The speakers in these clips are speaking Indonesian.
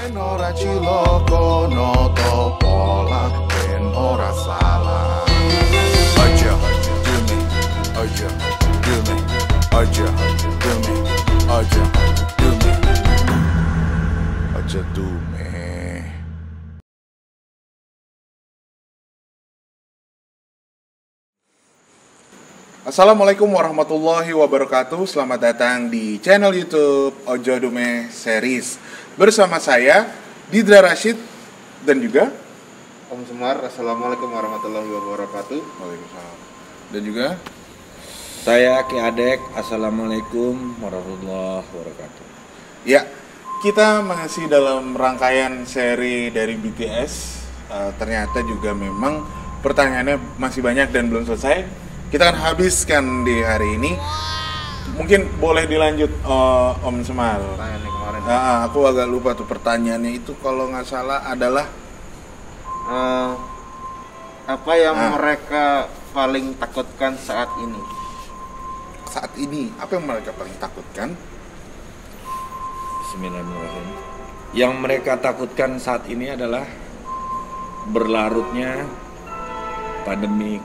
Ben ora ciloko no pola, ben ora salah. Aja dumi, aja dumi, aja dumi, aja dumi, aja dumi. Assalamualaikum warahmatullahi wabarakatuh. Selamat datang di channel YouTube Ojo Dume Series. Bersama saya Didra Rashid dan juga Om Semar. Assalamualaikum warahmatullahi wabarakatuh. Waalaikumsalam. Dan juga saya Ki Adek. Assalamualaikum warahmatullahi wabarakatuh. ya, kita masih dalam rangkaian seri dari BTS. Ternyata juga memang pertanyaannya masih banyak dan belum selesai. Kita akan habiskan di hari ini. Mungkin boleh dilanjut Om Semar. Pertanyaan yang kemarin. Aku agak lupa tuh pertanyaannya itu, kalau nggak salah adalah Apa yang mereka paling takutkan saat ini? saat ini apa yang mereka paling takutkan? Bismillahirrahmanirrahim. Yang mereka takutkan saat ini adalah berlarutnya pandemi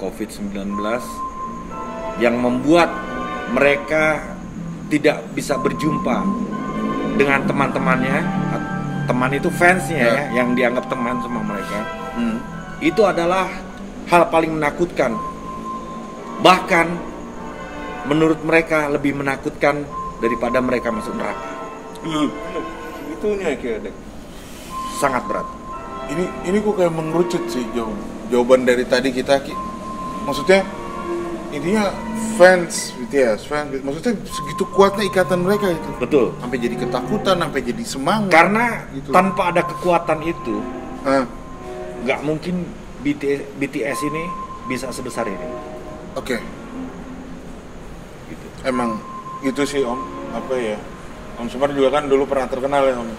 COVID-19 yang membuat mereka tidak bisa berjumpa dengan teman-temannya. Teman itu fansnya ya, yang dianggap teman sama mereka. Itu adalah hal paling menakutkan. Bahkan menurut mereka lebih menakutkan daripada mereka masuk neraka. Itunya Ki Adek. Sangat berat. Ini kok kayak mengerucut sih jawaban dari tadi kita, Ki. Maksudnya intinya fans BTS, maksudnya segitu kuatnya ikatan mereka itu. Betul. Sampai jadi ketakutan, sampai jadi semangat. Karena gitu. tanpa ada kekuatan itu, Ah, nggak mungkin BTS ini bisa sebesar ini. Oke. Gitu. Emang itu sih Om, apa ya? Om Semar juga kan dulu pernah terkenal ya Om.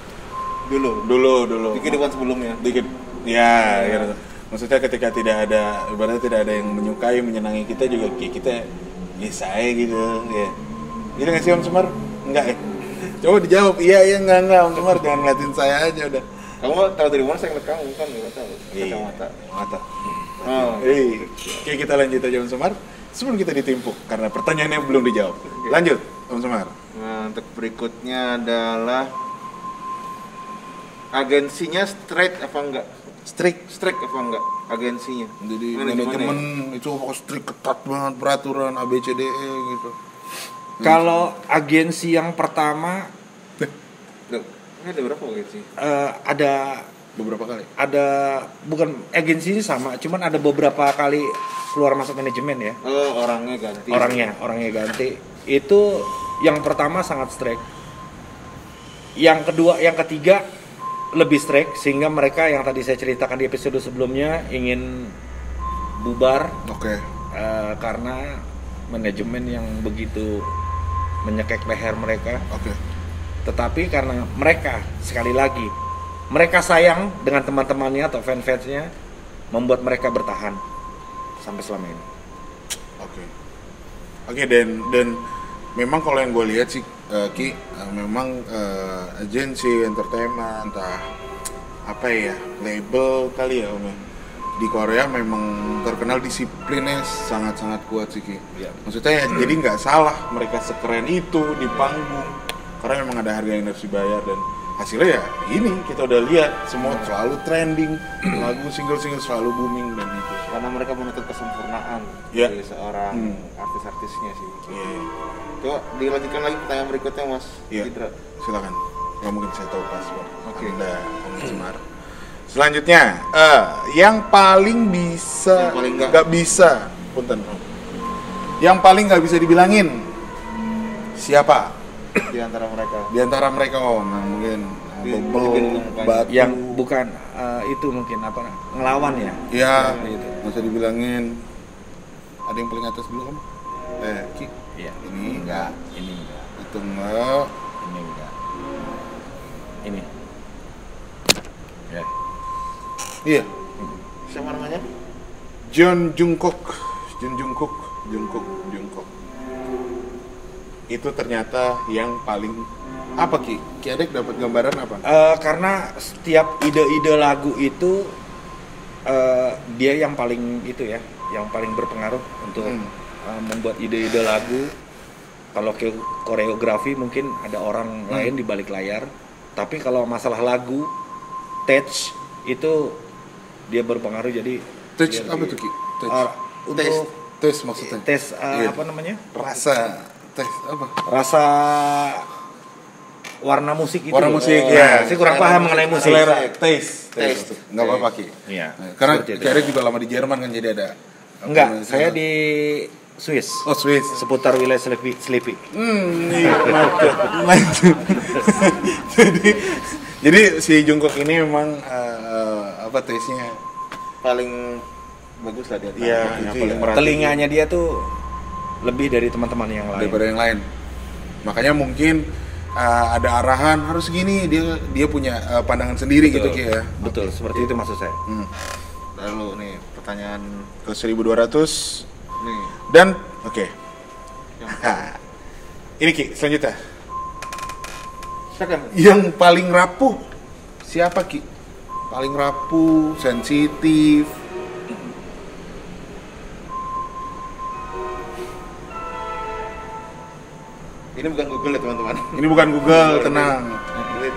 Dulu. Di kehidupan sebelumnya. Dikit. Ya, gitu. Maksudnya ketika tidak ada, ibaratnya tidak ada yang menyukai, menyenangi kita juga, kita biasa aja gitu, ya. Gitu nggak sih Om Semar? Enggak ya? Coba dijawab, iya, enggak Om Semar, jangan ngeliatin saya aja udah. Kamu tahu dari mana saya ngeliat kamu kan? Nggak tahu. Iya. Kacamata. Mata. Oh. Oke, kita lanjut aja Om Semar. Sebelum kita ditimpuk, karena pertanyaannya belum dijawab. Lanjut, Om Semar. Nah, untuk berikutnya adalah agensinya straight apa enggak? Strict apa enggak agensinya? Jadi Manajemennya. manajemen itu strict, ketat banget peraturan ABCDE gitu. Kalau agensi yang pertama Loh, ini ada berapa agensi? ada Beberapa kali. bukan agensi ini sama, cuman ada beberapa kali keluar masuk manajemen ya. Oh, orangnya ganti. Orangnya ganti. Itu yang pertama sangat strict. Yang kedua, yang ketiga lebih strict, sehingga mereka yang tadi saya ceritakan di episode sebelumnya ingin bubar. Oke. Karena manajemen yang begitu menyekek leher mereka. Oke. Tetapi karena mereka, sekali lagi, mereka sayang dengan teman-temannya atau fans-fansnya, membuat mereka bertahan sampai selama ini. Oke, dan memang kalau yang gue lihat sih Ki, memang agensi entertainment, entah apa ya, label kali ya Om, di Korea memang terkenal disiplinnya sangat-sangat kuat sih Ki. Ya. Maksudnya jadi nggak salah mereka sekeren itu di panggung, karena memang ada harga yang harus dibayar, dan hasilnya ya ini kita udah lihat semua selalu trending, lagu single-single selalu booming dan itu. Karena mereka menuntut kesempurnaan Ya. dari seorang artis-artisnya sih. Iya. Coba dilanjutkan lagi pertanyaan berikutnya Mas Iya. Hidra. Silakan. Nggak mungkin saya tahu password. Oke. Anda Om Semar. Selanjutnya, yang paling bisa, Yang paling nggak bisa, punten Om. Yang paling nggak bisa dibilangin siapa Di antara mereka. di antara mereka Om? Yang mungkin Tunjukin bebel, mukanya. batu. Yang bukan itu mungkin apa, ngelawan ya. Ya, Gitu. nggak usah dibilangin. Ada yang paling atas dulu Om? Ki. Iya. Ini enggak. Ini enggak. Itu enggak. Ini enggak. Ini. Ya. Iya. Siapa namanya? Jungkook. Itu ternyata yang paling Apa Ki? Ki Adek dapat gambaran apa? Karena setiap ide-ide lagu itu dia yang paling itu ya, yang paling berpengaruh untuk membuat ide-ide lagu. Kalau koreografi mungkin ada orang lain di balik layar, tapi kalau masalah lagu, touch itu dia berpengaruh. Jadi Touch apa tuh Ki? Untuk Tes maksudnya? tes Iya. apa namanya? Rasa tes apa? Rasa warna musik itu. Warna loh. musik, Nah, ya. saya kurang paham mengenai musik. Selera, taste. Taste. Nggak apa-apa Ki. Iya. Karena seperti itu. Ki Adek juga lama di Jerman kan, jadi ada. Enggak, saya di Swiss. Oh Swiss. Seputar wilayah Sleepy. Iya, lanjut. jadi si Jungkook ini memang apa taste-nya Paling bagus lah dia. Iya, yang paling merata. Telinganya dia tuh lebih dari teman-teman yang lain. daripada yang lain. Makanya mungkin ada arahan harus gini, dia punya pandangan sendiri gitu Ki ya. Betul, seperti itu maksud saya. Lalu nih pertanyaan Ke 1200 nih. dan oke. Yang Ini Ki, selanjutnya. silakan. Yang paling rapuh siapa Ki? Paling rapuh, sensitif. Ini bukan Google ya teman-teman. Ini bukan Google, tenang.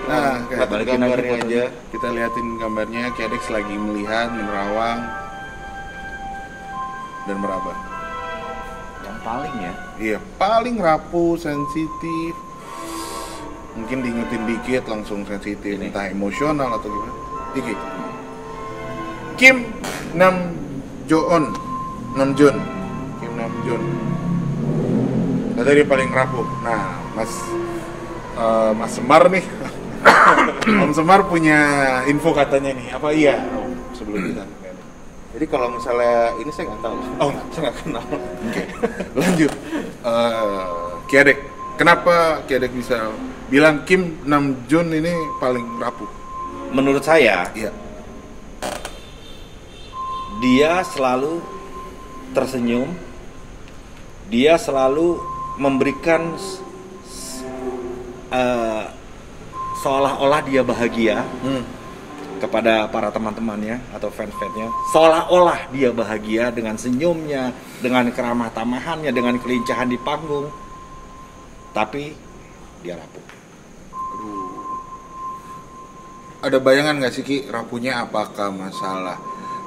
Nah, oke. lihat Balikin gambarnya aja aja. Kita liatin gambarnya, Ki Adek lagi melihat, menerawang dan meraba. Yang paling ya. Iya, paling rapuh, sensitif. Mungkin diingetin dikit langsung sensitif, Ini. entah emosional atau gimana. Iki. Kim Nam Joon. Namjoon. Kim Namjoon. Kata dia paling rapuh. Nah, Mas Semar nih. Om Semar punya info katanya nih. Apa iya? Sebelum kita. Jadi kalau misalnya ini saya nggak tahu. Oh, Saya nggak kenal. Oke, lanjut. Ki Adek, kenapa Ki Adek bisa bilang Kim Namjoon ini paling rapuh? Menurut saya, Iya. dia selalu tersenyum. Dia selalu memberikan seolah-olah dia bahagia kepada para teman-temannya atau fans-fansnya, seolah-olah dia bahagia dengan senyumnya, dengan keramah tamahannya, dengan kelincahan di panggung, tapi dia rapuh. Ada bayangan nggak sih Ki, rapuhnya apakah masalah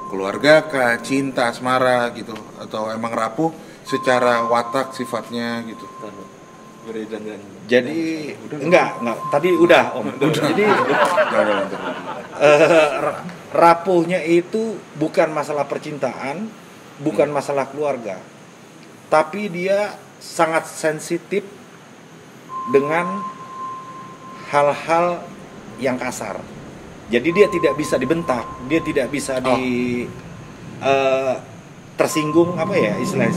keluarga kah, cinta, asmara gitu, atau emang rapuh secara watak sifatnya gitu? Jadi enggak, tadi udah Om. Jadi rapuhnya itu bukan masalah percintaan, bukan masalah keluarga, tapi dia sangat sensitif dengan hal-hal yang kasar. Jadi dia tidak bisa dibentak, dia tidak bisa tersinggung, apa ya istilahnya,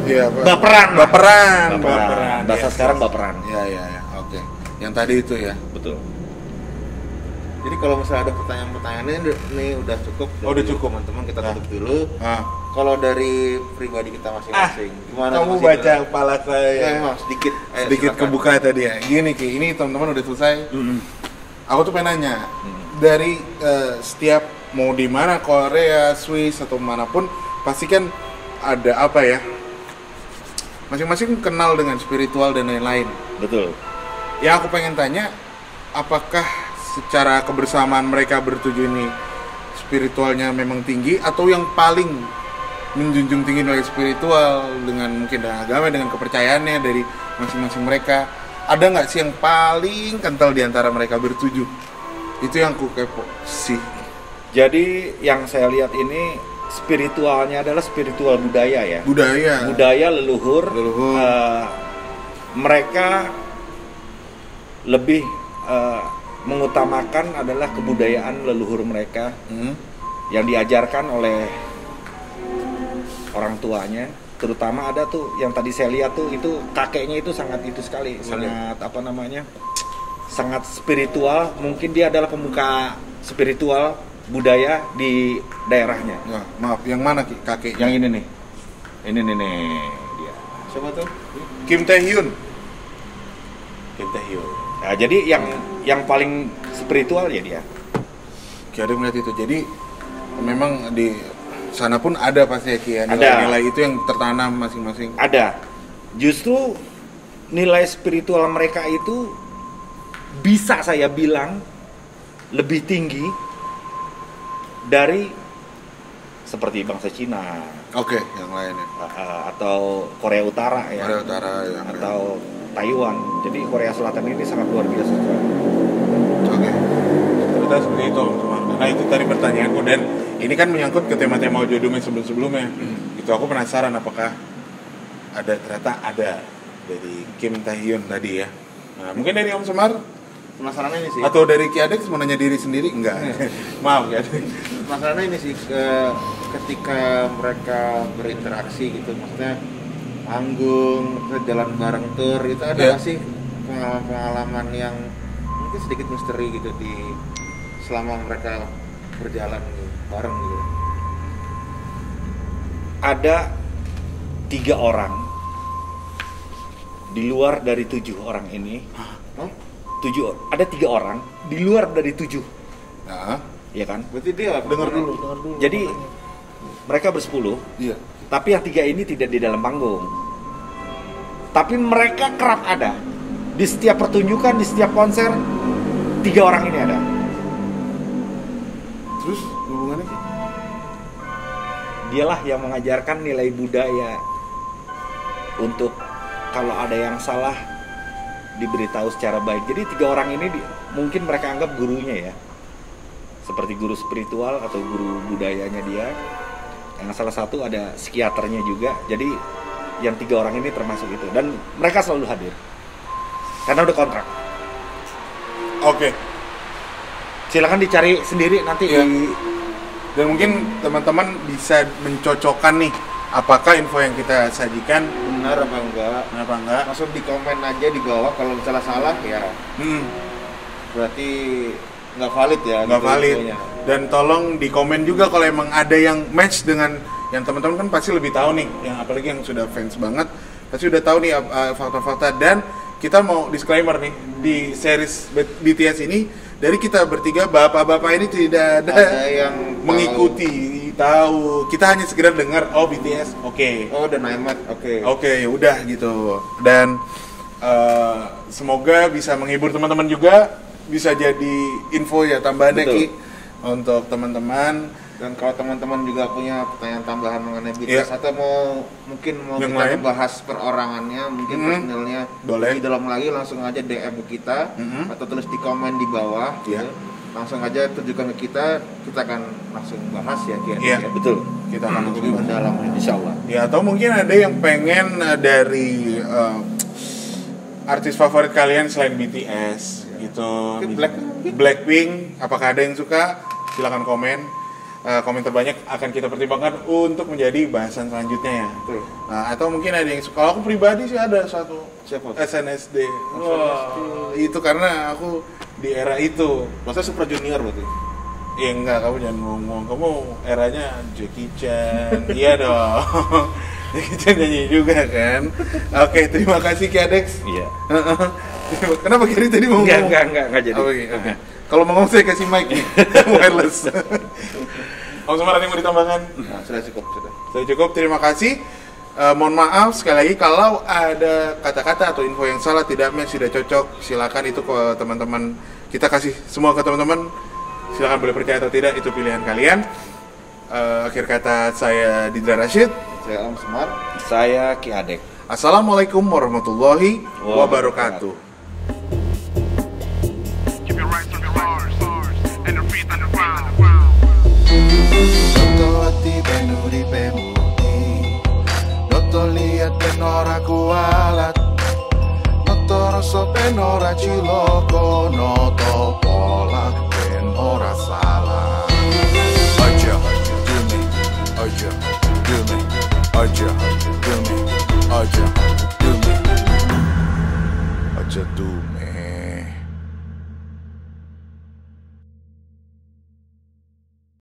Iya, baperan. Bahasa Yes, sekarang yes. baperan. Ya, oke. Yang tadi itu ya. Betul. Jadi kalau misalnya ada pertanyaan-pertanyaan ini udah cukup. Oh, udah cukup. Teman-teman kita tutup dulu. Ah. Kalau dari pribadi kita masing-masing, gimana? Kamu Mas baca Indra? kepala Ya, saya. memang sedikit. Ayo, Sedikit silakan. kebuka tadi ya. Gini Ki, ini teman-teman udah selesai. Aku tuh pengen nanya, dari setiap mau di mana, Korea, Swiss atau manapun, pasti kan ada apa ya? Masing-masing kenal dengan spiritual dan lain-lain. Betul. Ya aku pengen tanya, apakah secara kebersamaan mereka bertujuh ini spiritualnya memang tinggi atau yang paling menjunjung tinggi nilai spiritual dengan mungkin dengan agama, dengan kepercayaannya dari masing-masing mereka, ada nggak sih yang paling kental di antara mereka bertujuh? Itu yang ku kepo sih. Jadi yang saya lihat ini spiritualnya adalah spiritual budaya ya. Budaya Leluhur. Mereka lebih mengutamakan adalah kebudayaan leluhur mereka yang diajarkan oleh orang tuanya. Terutama ada tuh yang tadi saya lihat tuh, itu kakeknya itu sangat itu sekali, sangat apa namanya, sangat spiritual. Mungkin dia adalah pemuka spiritual budaya di daerahnya. Nah, maaf, yang mana Ki? Kakek? Yang ini nih. Ini nih dia. Siapa tuh? Kim Tae Hyun. Kim Tae Hyun. Nah, jadi yang paling spiritual ya dia. Ki Adek melihat itu. Jadi memang di sana pun ada pasti ya Ki ya, Ada. nilai-nilai itu yang tertanam masing-masing. Ada. Justru nilai spiritual mereka itu bisa saya bilang lebih tinggi dari seperti bangsa Cina Oke, yang lainnya. atau Korea Utara ya, Korea Utara yang atau Taiwan. Jadi Korea Selatan ini sangat luar biasa sekali. Oke. Ternyata seperti itu Om Sumar. Nah itu tadi pertanyaanku dan ini kan menyangkut ke tema-tema Ojodume sebelum-sebelumnya. Itu aku penasaran apakah ternyata ada dari Kim Taehyun tadi ya. Nah, mungkin dari Om Sumar Penasarannya ini sih. atau dari Ki Adek mau nanya diri sendiri enggak? Maaf Ki Adek. Masalahnya ini sih ketika mereka berinteraksi gitu, maksudnya manggung, jalan bareng tur, itu ada Yeah. nggak sih pengalaman-pengalaman yang mungkin sedikit misteri gitu di selama mereka berjalan gitu, bareng gitu. Ada 3 orang di luar dari 7 orang ini. Hah? Ada 3 orang di luar dari 7, Nah, ya kan? Berarti dia dengar dulu. Jadi mereka bersepuluh, Iya. tapi yang 3 ini tidak di dalam panggung. Tapi mereka kerap ada di setiap pertunjukan, di setiap konser. 3 orang ini ada. Terus hubungannya Ki? Dialah yang mengajarkan nilai budaya untuk kalau ada yang salah diberitahu secara baik. Jadi 3 orang ini mungkin mereka anggap gurunya ya, seperti guru spiritual atau guru budayanya dia. Yang salah satu ada psikiaternya juga. Jadi yang 3 orang ini termasuk itu dan mereka selalu hadir karena udah kontrak. Oke. Silakan dicari sendiri nanti Iya. di Dan mungkin teman-teman bisa mencocokkan nih apakah info yang kita sajikan benar apa enggak? kenapa enggak? Langsung di komen aja di bawah, kalau misalnya salah ya berarti nggak valid ya. Nggak gitu valid. infonya. Dan tolong di komen juga kalau emang ada yang match dengan yang teman-teman kan pasti lebih tahu nih, yang apalagi yang sudah fans banget pasti udah tahu nih fakta-fakta. Dan kita mau disclaimer nih, di series BTS ini dari kita bertiga bapak-bapak ini tidak Ada yang mengikuti tahu, kita hanya sekedar dengar oh BTS oke. Oh, dan Naimat, oke. Oke, udah gitu. Dan semoga bisa menghibur teman-teman juga, bisa jadi info ya tambahannya Betul. Ki untuk teman-teman. Dan kalau teman-teman juga punya pertanyaan tambahan mengenai BTS Iya. atau mungkin mau Yang kita lain? bahas perorangannya, mungkin personilnya Boleh. lebih dalam lagi, langsung aja DM ke kita atau tulis di komen di bawah. Iya. gitu. Langsung aja tunjukkan ke kita akan langsung bahas ya Ki. Iya. Ya. betul. Kita akan Lebih langsung bahas. mendalam. Insya Allah. Ya, atau mungkin ada yang pengen dari artis favorit kalian selain BTS gitu. Mungkin Blackpink, apakah ada yang suka? Silakan komen. Komen terbanyak akan kita pertimbangkan untuk menjadi bahasan selanjutnya ya. Betul. Nah, atau mungkin ada yang suka. Kalau aku pribadi sih ada satu Siapa? SNSD. Wah, itu karena aku di era itu. Maksudnya Super Junior berarti. Ya enggak, kamu jangan ngomong. Kamu eranya Jackie Chan. Iya dong. Jackie Chan nyanyi juga kan. Oke, terima kasih Ki Adex. Iya. Kenapa Kiri tadi mau ngomong? Enggak jadi. Oke. Kalau mau ngomong saya kasih mic nih. Wireless. Om Sumar ada yang mau ditambahkan? Nah, sudah cukup, sudah. Sudah cukup, terima kasih. Mohon maaf sekali lagi kalau ada kata-kata atau info yang salah, tidak match, tidak cocok, silakan itu ke teman-teman. Kita kasih semua ke teman-teman. Silakan boleh percaya atau tidak, itu pilihan kalian. Akhir kata saya Didra Rashid. Saya Om Semar. Saya Ki Adek. Assalamualaikum warahmatullahi wabarakatuh. Keep your rights on the stars and your feet on the ground. Nototi benuri pemudi Noto lihat penora kualat Noto rasa penora ciloko Noto pola penora salah Aja dumi Aja dumi Aja dumi Aja dumi Aja dumi